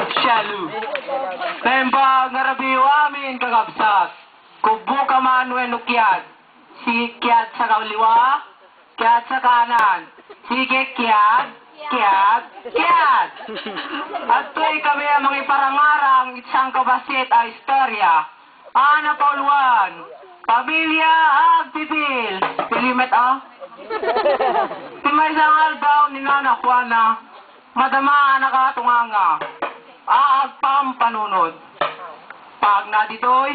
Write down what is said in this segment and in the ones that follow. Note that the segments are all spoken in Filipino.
Shalu. Tembang ngarabiw amin kagabsat. Kubo ka man weno kiad. Sige kiad sa kaliwa, kiad sa kanan. Sige kiad, kiad, kiad. At tuloy kami ang mga iparangarang isang kabasit a istorya. Ana Pauluan, pamilya agpipil. Pilimet Timay isang aldaw ni Nana Juana, madama nakatunganga. Aagpam panunod. Pag na ditoy,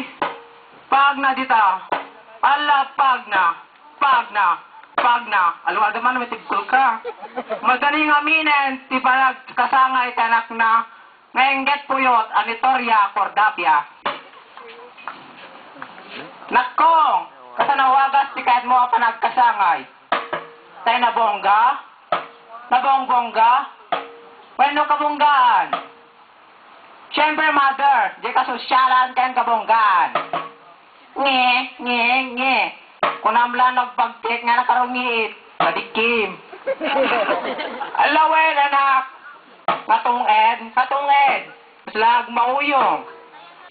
pag na dita. Ala pag na. Aluwag naman may tigkul ka. Madaling aminin, ti palag kasangay tanak na ngayenget puyot anitorya Cordapia. Nakong, kasanawagas ti kahit mo pa nagkasangay. Tayo nabongga? Nabongbongga? Weno kabonggaan? Siyempre, mother, di kasosyalan kayo kabonggaan. Nge. Kunamla nagpagtik nga nakarungiit. Padikim. Alawen, anak. Katunged. Slag mauyong.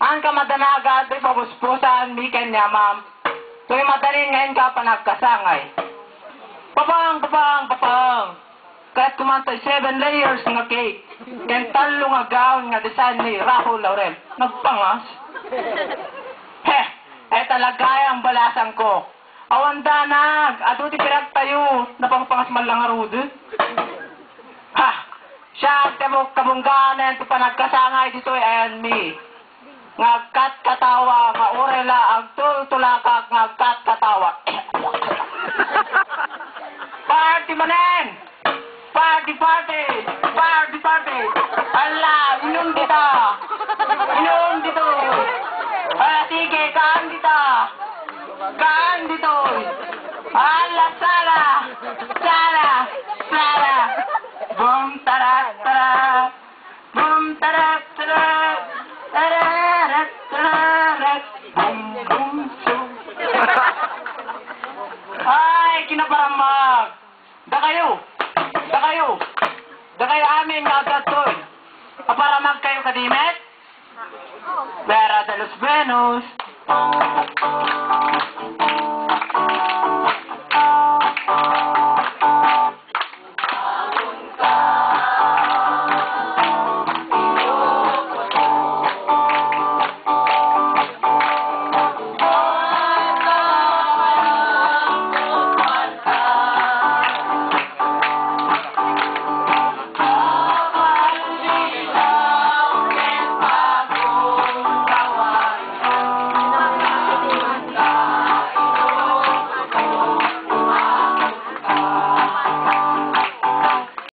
Ang kamadanaga, di pabuspusan, mi kanya, ma'am. Tu'y madaling ngayon ka pa nagkasangay. Papang. Kahit kumantay 7 layers nga cake. Yan talo nga gown nga design ni Rahul Laurel. Nagpangas. Talaga ang balasan ko. Awan danag, ato ti pirag tayo, napangpangas man lang arud. Siya, kabungganan, ti panagkasangay dito and me. Ngagkat katawa, nga orela, agtultulakag, ngagkat katawa. Party manen! Party! Ala, inom dito! Sige, kaan dito! Ala, sala! Boom, tarak! Boom, tarak! Boom, boom, Ay, kinaparamag! Da kayo amin nga agatoy. Kaparamag kayo kadimet? Vera de los Venus.